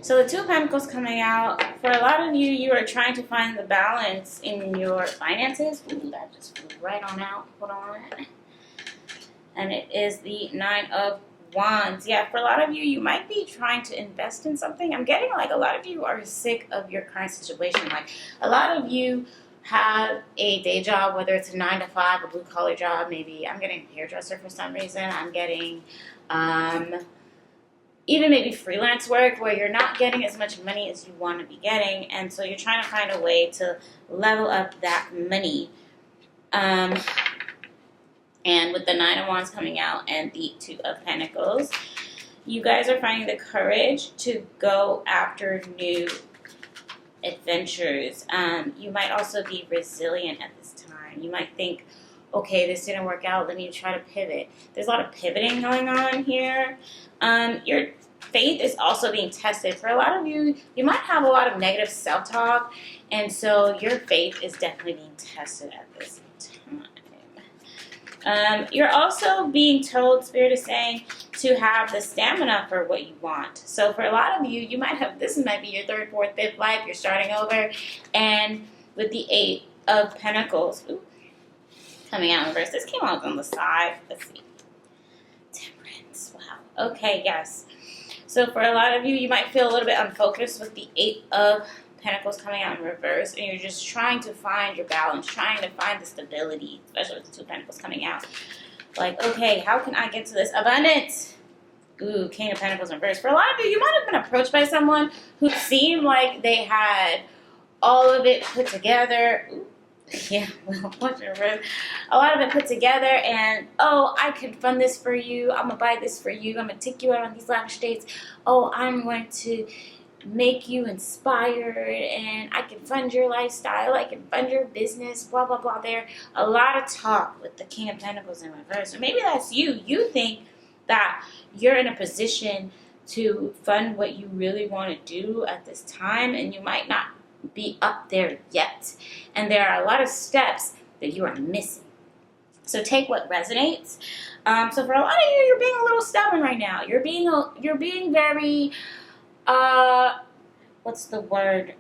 So the Two of Pentacles coming out. For a lot of you, you are trying to find the balance in your finances. Ooh, that just flew right on out. Hold on. And it is the Nine of Wands. Yeah, for a lot of you, you might be trying to invest in something. I'm getting like a lot of you are sick of your current situation. Like a lot of you have a day job, whether it's a 9 to 5, a blue collar job. Maybe I'm getting hairdresser for some reason. I'm getting even maybe freelance work where you're not getting as much money as you want to be getting, and so you're trying to find a way to level up that money. And with the Nine of Wands coming out and the Two of Pentacles, you guys are finding the courage to go after new adventures. You might also be resilient at this time. You might think, okay, this didn't work out, let me try to pivot. There's a lot of pivoting going on here. Your faith is also being tested. For a lot of you, you might have a lot of negative self-talk, and so your faith is definitely being tested at this time. You're also being told, Spirit is saying, to have the stamina for what you want. So for a lot of you, you might have, this might be your third, fourth, fifth life, you're starting over, and with the Eight of Pentacles, coming out in reverse. This came out on the side. Let's see. Temperance. Wow. Okay, yes. So for a lot of you, you might feel a little bit unfocused with the Eight of Pentacles coming out in reverse, and you're just trying to find your balance, trying to find the stability, especially with the Two of Pentacles coming out. Like, okay, how can I get to this abundance? Ooh, King of Pentacles in reverse. For a lot of you, you might have been approached by someone who seemed like they had all of it put together. Ooh. Yeah, well, a lot of it put together, and oh, I can fund this for you. I'm gonna buy this for you. I'm gonna take you out on these lavish dates. Oh, I'm going to make you inspired, and I can fund your lifestyle. I can fund your business. Blah blah blah. There, a lot of talk with the King of Pentacles in reverse, or maybe that's you. You think that you're in a position to fund what you really want to do at this time, and you might not be up there yet, and there are a lot of steps that you are missing. So take what resonates. So for a lot of you, you're being a little stubborn right now. You're being very what's the word?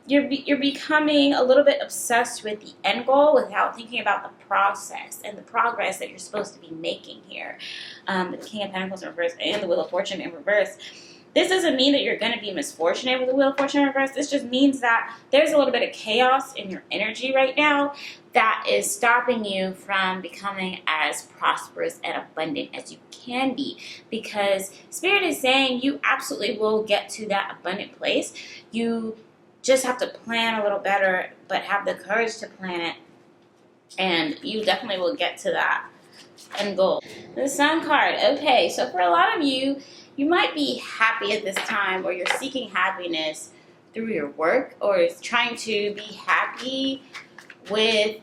You're becoming a little bit obsessed with the end goal without thinking about the process and the progress that you're supposed to be making here. The King of Pentacles in reverse and the Wheel of Fortune in reverse. This doesn't mean that you're going to be misfortunate with the Wheel of Fortune in reverse. This just means that there's a little bit of chaos in your energy right now that is stopping you from becoming as prosperous and abundant as you can be. Because Spirit is saying you absolutely will get to that abundant place. You just have to plan a little better, but have the courage to plan it. And you definitely will get to that end goal. The Sun card. Okay, so for a lot of you, you might be happy at this time, or you're seeking happiness through your work, or trying to be happy with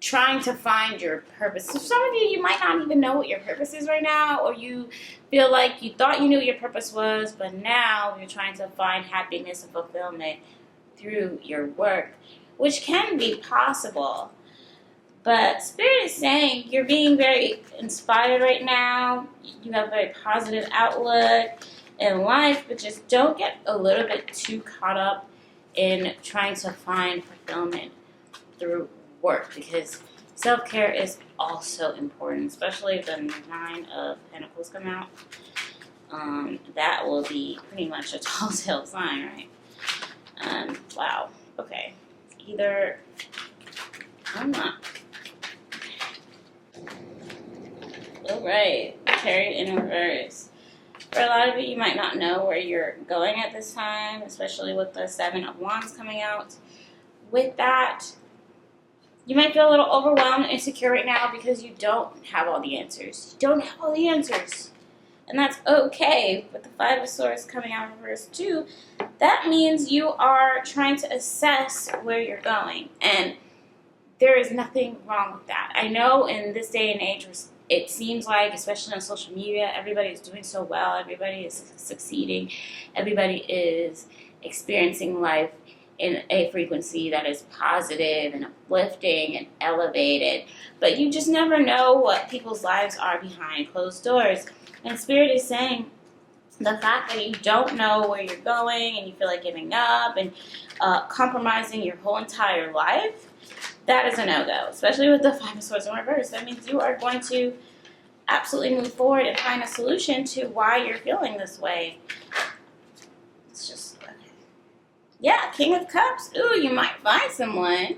trying to find your purpose. So some of you, you might not even know what your purpose is right now, or you feel like you thought you knew what your purpose was, but now you're trying to find happiness and fulfillment through your work, which can be possible. But Spirit is saying you're being very inspired right now. You have a very positive outlook in life, but just don't get a little bit too caught up in trying to find fulfillment through work, because self-care is also important, especially if the Nine of Pentacles come out. That will be pretty much a telltale sign, right? Wow. Okay. Either I'm not. Alright, Chariot in reverse. For a lot of you, you might not know where you're going at this time, especially with the Seven of Wands coming out. With that, you might feel a little overwhelmed and insecure right now because you don't have all the answers. You don't have all the answers. And that's okay. With the Five of Swords coming out in reverse too, that means you are trying to assess where you're going. And there is nothing wrong with that. I know in this day and age, it seems like, especially on social media, everybody is doing so well. Everybody is succeeding. Everybody is experiencing life in a frequency that is positive and uplifting and elevated. But you just never know what people's lives are behind closed doors. And Spirit is saying the fact that you don't know where you're going and you feel like giving up and compromising your whole entire life, that is a no-go, especially with the Five of Swords in reverse. That means you are going to absolutely move forward and find a solution to why you're feeling this way. It's just, yeah, King of Cups. Ooh, you might find someone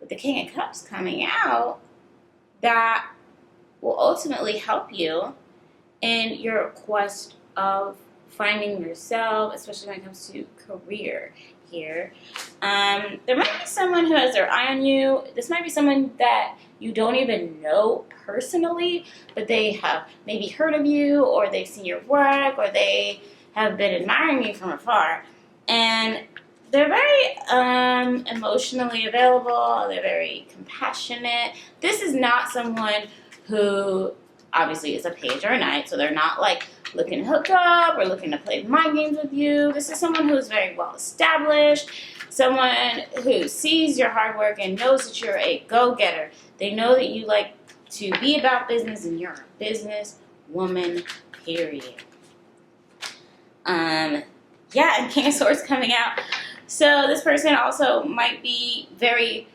with the King of Cups coming out that will ultimately help you in your quest of finding yourself, especially when it comes to career here. There might be someone who has their eye on you. This might be someone that you don't even know personally, but they have maybe heard of you, or they've seen your work, or they have been admiring you from afar. And they're very emotionally available. They're very compassionate. This is not someone who obviously is a page or a knight, so they're not like looking to hook up or looking to play mind games with you. This is someone who is very well established, someone who sees your hard work and knows that you're a go-getter. They know that you like to be about business and you're a business woman, period. Yeah, and King of Swords coming out. So this person also might be very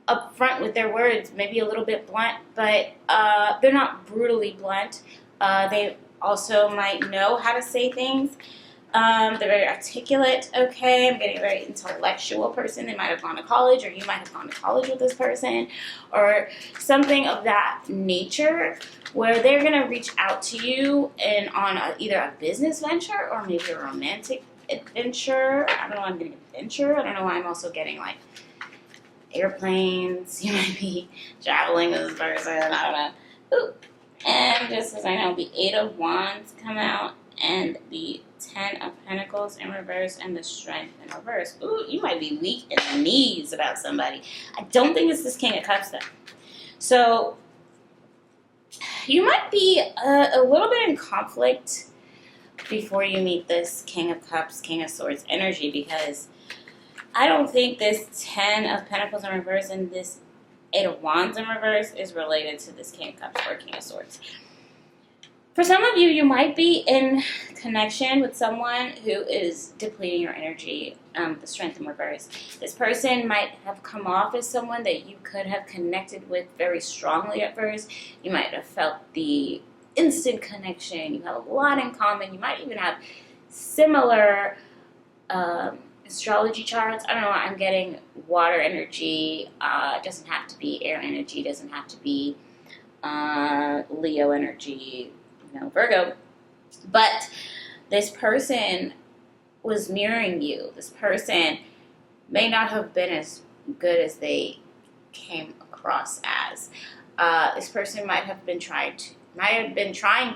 upfront with their words, maybe a little bit blunt, but they're not brutally blunt. They also might know how to say things. They're very articulate, okay? I'm getting a very intellectual person. They might have gone to college, or you might have gone to college with this person, or something of that nature, where they're going to reach out to you and on either a business venture or maybe a romantic adventure. I don't know why I'm getting adventure. I don't know why I'm also getting like airplanes. You might be traveling with this person. I don't know. Ooh. And just as I know, the Eight of Wands come out, and the Ten of Pentacles in reverse, and the Strength in reverse. Ooh, you might be weak in the knees about somebody. I don't think it's this King of Cups though. So you might be a little bit in conflict before you meet this King of Cups, King of Swords energy, because I don't think this Ten of Pentacles in reverse and this Eight of Wands in reverse is related to this King of Cups or King of Swords. For some of you, you might be in connection with someone who is depleting your energy, the Strength in reverse. This person might have come off as someone that you could have connected with very strongly at first. You might have felt the instant connection. You have a lot in common. You might even have similar astrology charts. I don't know. I'm getting water energy. Doesn't have to be air energy. Doesn't have to be Leo energy. Virgo. But this person was mirroring you. This person may not have been as good as they came across as. This person might have been trying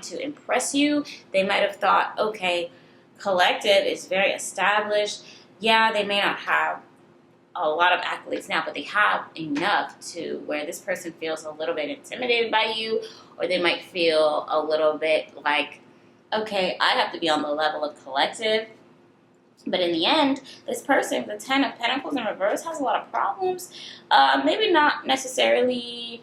to impress you. They might have thought, okay, Collective is very established. Yeah, they may not have a lot of accolades now, but they have enough to where this person feels a little bit intimidated by you, or they might feel a little bit like, okay, I have to be on the level of Collective. But in the end, this person, the Ten of Pentacles in reverse, has a lot of problems. Maybe not necessarily,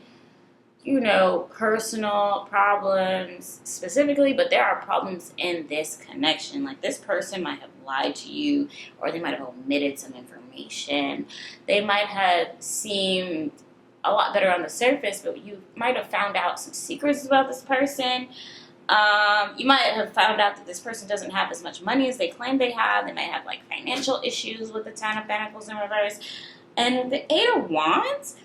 personal problems specifically, but there are problems in this connection. Like this person might have lied to you, or they might have omitted some information. They might have seemed a lot better on the surface, but you might have found out some secrets about this person. You might have found out that this person doesn't have as much money as they claim they have. They might have like financial issues with the Ten of Pentacles in reverse. And the Eight of Wands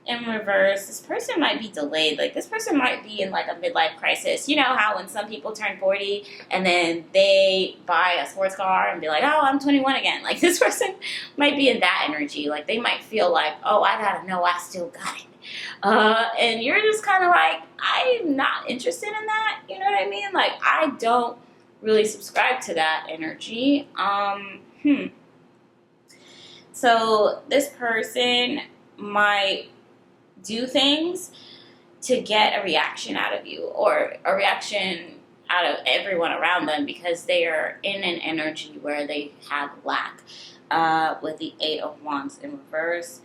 in reverse, this person might be delayed. Like this person might be in like a midlife crisis. You know how when some people turn 40 and then they buy a sports car and be like, oh, I'm 21 again. Like this person might be in that energy. Like they might feel like, oh, I gotta know I still got it. And you're just kind of like, I'm not interested in that. You know what I mean? Like I don't really subscribe to that energy. So this person might do things to get a reaction out of you, or a reaction out of everyone around them, because they are in an energy where they have lack. With the Eight of Wands in reverse,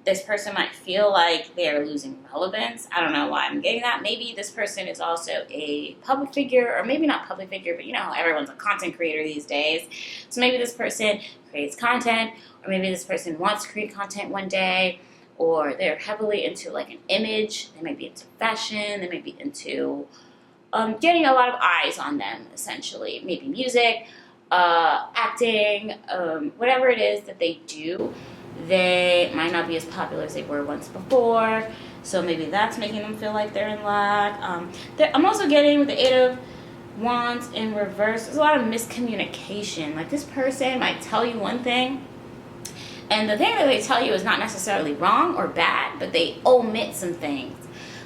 this person might feel like they're losing relevance. I don't know why I'm getting that. Maybe this person is also a public figure, or maybe not public figure, but you know how everyone's a content creator these days. So maybe this person creates content, or maybe this person wants to create content one day, or they're heavily into like an image. They might be into fashion. They might be into getting a lot of eyes on them, essentially. Maybe music, acting, whatever it is that they do. They might not be as popular as they were once before, so maybe that's making them feel like they're in lack. I'm also getting with the Eight of Wands in reverse, there's a lot of miscommunication. Like this person might tell you one thing, and the thing that they tell you is not necessarily wrong or bad, but they omit some things.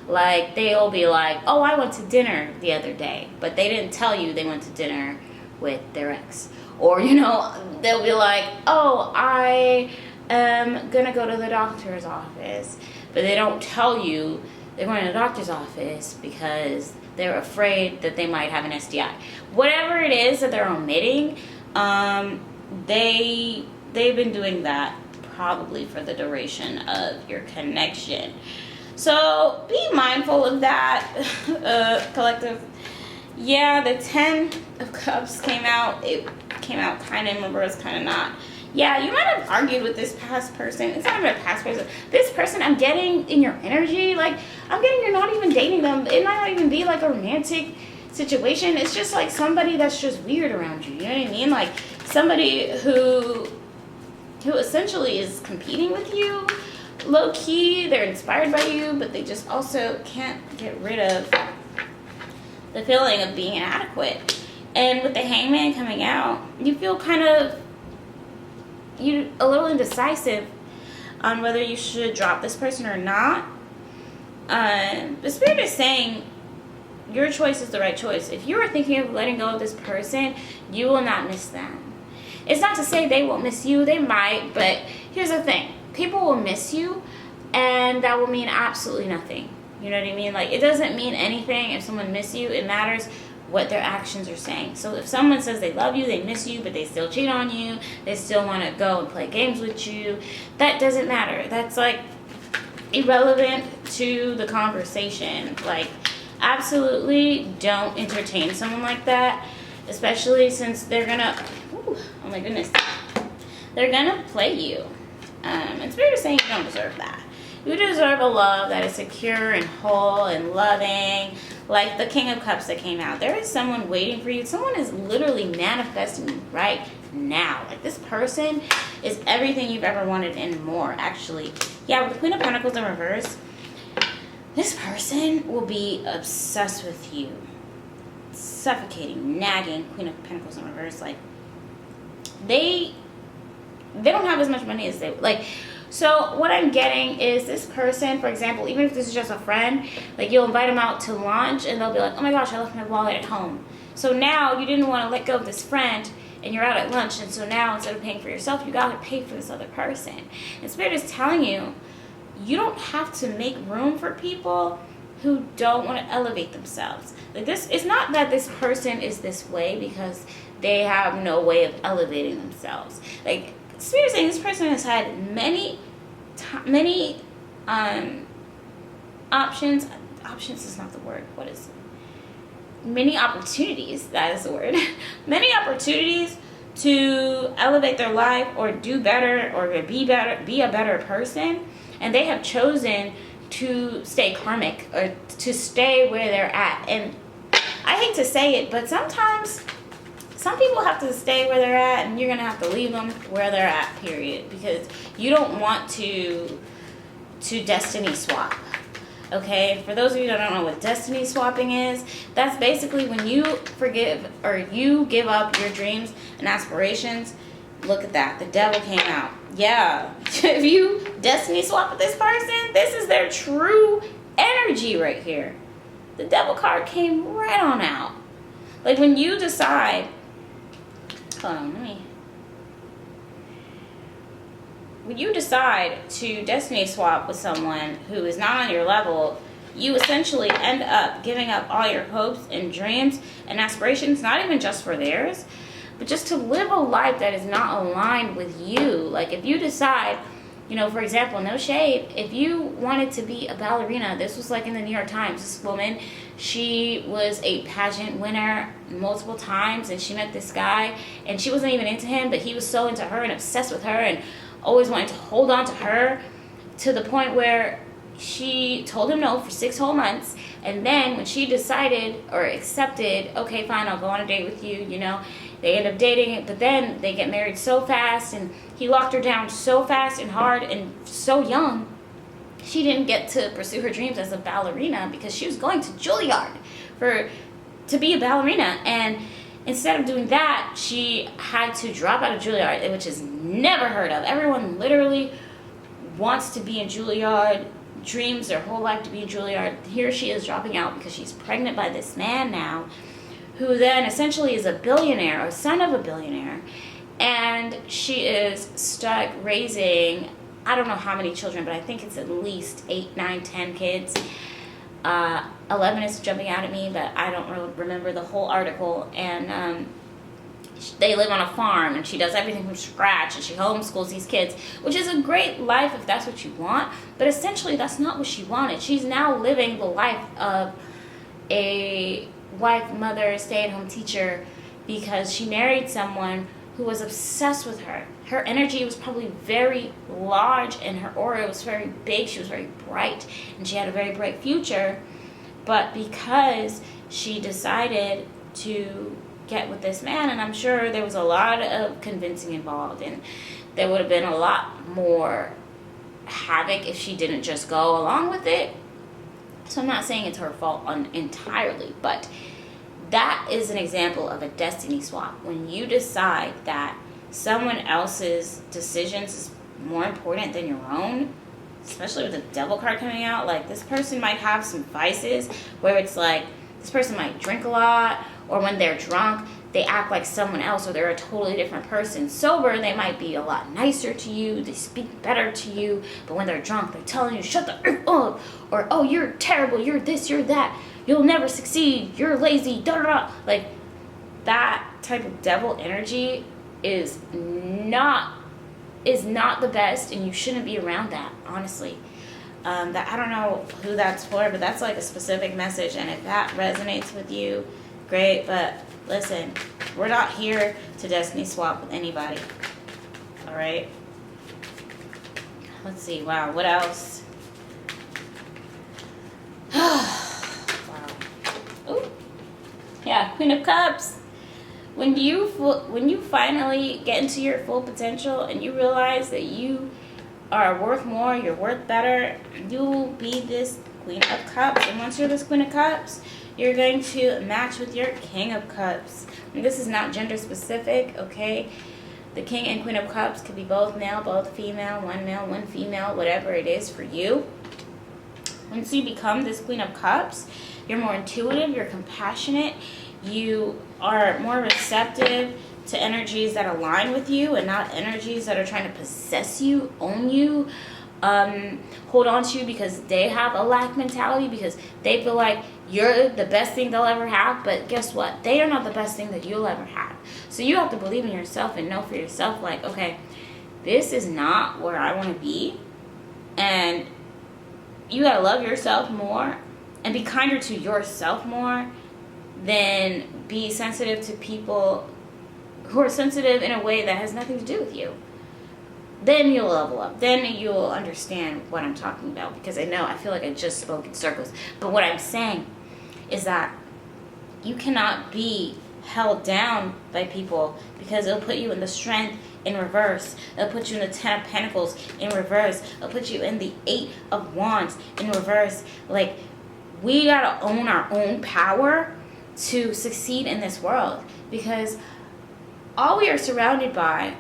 Like they'll be like, oh, I went to dinner the other day, but they didn't tell you they went to dinner with their ex. Or, you know, they'll be like, oh, I am gonna go to the doctor's office, but they don't tell you they're going to the doctor's office because they're afraid that they might have an STI. Whatever it is that they're omitting, they've been doing that probably for the duration of your connection. So be mindful of that, collective. Yeah, the 10 of Cups came out. It came out kind of in reverse, kind of not. Yeah, you might have argued with this past person. It's not even a past person. This person, I'm getting in your energy. Like, I'm getting you're not even dating them. It might not even be like a romantic situation. It's just like somebody that's just weird around you. You know what I mean? Like somebody who essentially is competing with you. Low key, they're inspired by you, but they just also can't get rid of the feeling of being inadequate. And with the Hangman coming out, you feel kind of a little indecisive on whether you should drop this person or not. The Spirit is saying your choice is the right choice. If you are thinking of letting go of this person, you will not miss them. It's not to say they won't miss you. They might, but here's the thing. People will miss you, and that will mean absolutely nothing. You know what I mean? Like, it doesn't mean anything if someone misses you. It matters what their actions are saying. So if someone says they love you, they miss you, but they still cheat on you, they still want to go and play games with you, that doesn't matter. That's, like, irrelevant to the conversation. Like, absolutely don't entertain someone like that, especially since they're gonna, oh my goodness, they're gonna play you. And Spirit is saying you don't deserve that. You deserve a love that is secure and whole and loving, like the King of Cups that came out. There is someone waiting for you. Someone is literally manifesting right now. Like, this person is everything you've ever wanted and more, actually. Yeah, with the Queen of Pentacles in reverse, this person will be obsessed with you. Suffocating, nagging, Queen of Pentacles in reverse. Like, they don't have as much money as they like. So what I'm getting is this person, for example, even if this is just a friend, like you'll invite them out to lunch and they'll be like, oh my gosh, I left my wallet at home. So now you didn't want to let go of this friend and you're out at lunch, and so now instead of paying for yourself, you got to pay for this other person. And Spirit is telling you, you don't have to make room for people who don't want to elevate themselves. Like, this, it's not that this person is this way because they have no way of elevating themselves. Like, Spirit is saying this person has had many options. Options is not the word. What is it? Many opportunities. That is the word. Many opportunities to elevate their life or do better or be better, be a better person, and they have chosen to stay karmic or to stay where they're at. And I hate to say it, but sometimes some people have to stay where they're at, and you're going to have to leave them where they're at, period. Because you don't want to destiny swap. Okay? For those of you that don't know what destiny swapping is, that's basically when you forgive or you give up your dreams and aspirations. Look at that. The devil came out. Yeah. If you destiny swap with this person, this is their true energy right here. The devil card came right on out. Like, when you decide... Hold on, when you decide to destiny swap with someone who is not on your level, you essentially end up giving up all your hopes and dreams and aspirations, not even just for theirs, but just to live a life that is not aligned with you. Like, if you decide You know, for example, no shade, if you wanted to be a ballerina, this was like in the New York Times, this woman, she was a pageant winner multiple times, and she met this guy, and she wasn't even into him, but he was so into her and obsessed with her and always wanted to hold on to her, to the point where she told him no for 6 whole months. And then when she decided or accepted, okay, fine, I'll go on a date with you, you know, they end up dating, but then they get married so fast, and he locked her down so fast and hard and so young, she didn't get to pursue her dreams as a ballerina because she was going to Juilliard to be a ballerina. And instead of doing that, she had to drop out of Juilliard, which is never heard of. Everyone literally wants to be in Juilliard, dreams their whole life to be in Juilliard. Here she is dropping out because she's pregnant by this man now, who then essentially is a billionaire, or son of a billionaire, and she is stuck raising, I don't know how many children, but I think it's at least 8, 9, 10 kids. 11 is jumping out at me, but I don't remember the whole article. And they live on a farm, and she does everything from scratch, and she homeschools these kids, which is a great life if that's what you want, but essentially that's not what she wanted. She's now living the life of a wife, mother, stay-at-home teacher, because she married someone who was obsessed with her. Her energy was probably very large, and her aura was very big. She was very bright, and she had a very bright future. But because she decided to get with this man, and I'm sure there was a lot of convincing involved, and there would have been a lot more havoc if she didn't just go along with it. So I'm not saying it's her fault entirely, but that is an example of a destiny swap. When you decide that someone else's decisions is more important than your own, especially with the devil card coming out, like this person might have some vices where it's like this person might drink a lot, or when they're drunk, they act like someone else, or they're a totally different person. Sober, they might be a lot nicer to you, they speak better to you, but when they're drunk, they're telling you, shut the F up, or, oh, you're terrible, you're this, you're that, you'll never succeed, you're lazy, da da da. Like, that type of devil energy is not the best, and you shouldn't be around that, honestly. That I don't know who that's for, but that's like a specific message, and if that resonates with you, great. But listen, we're not here to destiny swap with anybody. All right. Let's see. Wow. What else? Wow. Ooh. Yeah. Queen of Cups. When you finally get into your full potential and you realize that you are worth more, you're worth better, you'll be this Queen of Cups. And once you're this Queen of Cups, you're going to match with your King of Cups. And this is not gender specific, okay? The King and Queen of Cups could be both male, both female, one female, whatever it is for you. Once you become this Queen of Cups, you're more intuitive, you're compassionate, you are more receptive to energies that align with you and not energies that are trying to possess you, own you, hold on to you because they have a lack mentality, because they feel like you're the best thing they'll ever have. But guess what? They are not the best thing that you'll ever have. So you have to believe in yourself and know for yourself, like, okay, this is not where I want to be. And you got to love yourself more and be kinder to yourself more than be sensitive to people who are sensitive in a way that has nothing to do with you. Then you'll level up. Then you'll understand what I'm talking about, because I feel like I just spoke in circles. But what I'm saying is that you cannot be held down by people, because it'll put you in the Strength in reverse. It'll put you in the Ten of Pentacles in reverse. It'll put you in the Eight of Wands in reverse. Like, we gotta own our own power to succeed in this world, because all we are surrounded by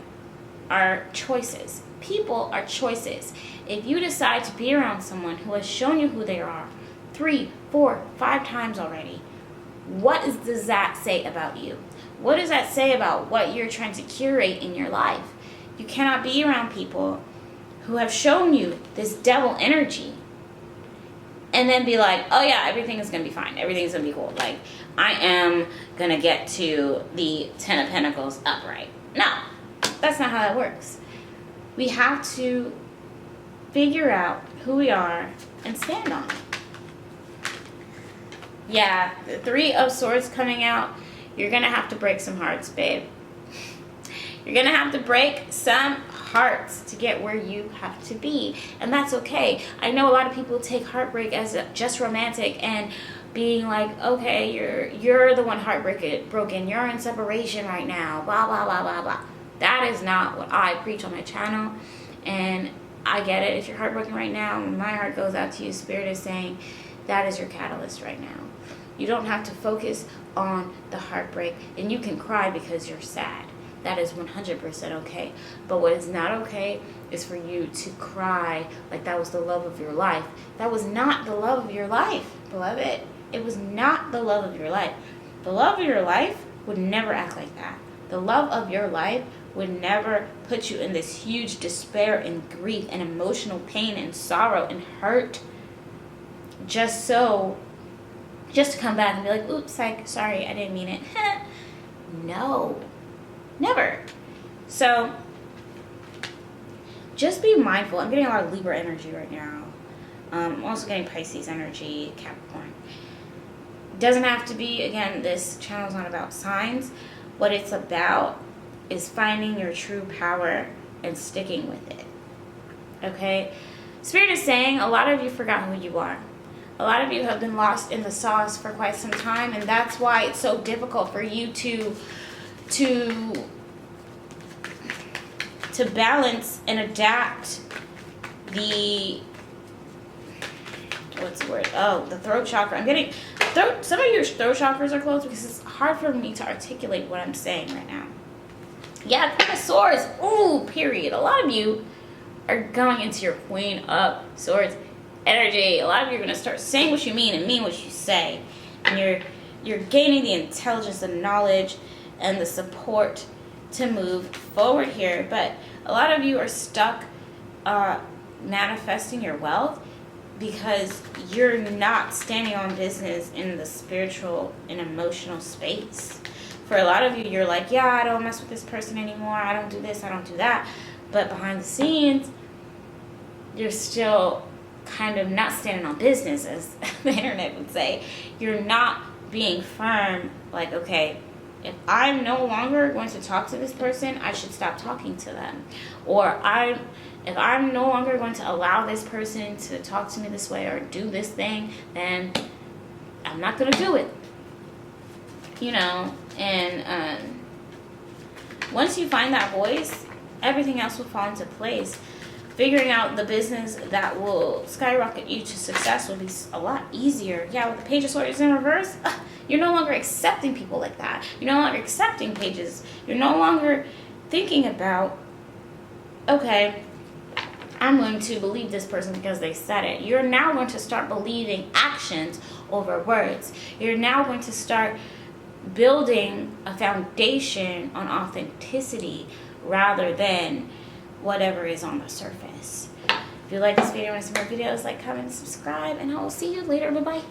are choices. People are choices. If you decide to be around someone who has shown you who they are 3, 4, 5 times already, what does that say about you? What does that say about what you're trying to curate in your life? You cannot be around people who have shown you this devil energy and then be like, oh yeah, everything is going to be fine. Everything's going to be cool. Like, I am going to get to the Ten of Pentacles upright. No, that's not how that works. We have to figure out who we are and stand on it. Yeah, the Three of Swords coming out. You're going to have to break some hearts, babe. You're going to have to break some hearts to get where you have to be. And that's okay. I know a lot of people take heartbreak as just romantic and being like, okay, you're the one heartbroken. You're in separation right now. Blah, blah, blah, blah, blah. That is not what I preach on my channel. And I get it. If you're heartbroken right now, my heart goes out to you. Spirit is saying that is your catalyst right now. You don't have to focus on the heartbreak. And you can cry because you're sad. That is 100% okay. But what is not okay is for you to cry like that was the love of your life. That was not the love of your life, beloved. It was not the love of your life. The love of your life would never act like that. The love of your life would never put you in this huge despair and grief and emotional pain and sorrow and hurt just to come back and be like, oops, sorry, I didn't mean it. No. Never. So, just be mindful. I'm getting a lot of Libra energy right now. I'm also getting Pisces energy, Capricorn. Doesn't have to be, again, this channel is not about signs. What it's about is finding your true power and sticking with it. Okay? Spirit is saying a lot of you forgot who you are. A lot of you have been lost in the sauce for quite some time, and that's why it's so difficult for you to balance and adapt the, what's the word? Oh, the throat chakra. I'm getting some of your throat chakras are closed because it's hard for me to articulate what I'm saying right now. Yeah, Queen of Swords. Ooh, period. A lot of you are going into your Queen of Swords energy. A lot of you are going to start saying what you mean and mean what you say. And you're gaining the intelligence and knowledge and the support to move forward here. But a lot of you are stuck manifesting your wealth because you're not standing on business in the spiritual and emotional space. For a lot of you, you're like, yeah, I don't mess with this person anymore. I don't do this, I don't do that. But behind the scenes, you're still kind of not standing on business, as the internet would say. You're not being firm, like, okay, if I'm no longer going to talk to this person, I should stop talking to them. Or if I'm no longer going to allow this person to talk to me this way or do this thing, then I'm not going to do it. You know, and once you find that voice, everything else will fall into place. Figuring out the business that will skyrocket you to success will be a lot easier. Yeah, with the Page of Swords in reverse, you're no longer accepting people like that. You're no longer accepting pages. You're no longer thinking about, okay, I'm going to believe this person because they said it. You're now going to start believing actions over words. You're now going to start building a foundation on authenticity rather than whatever is on the surface. If you like this video and want to see more videos, like, comment, subscribe, and I will see you later. Bye-bye.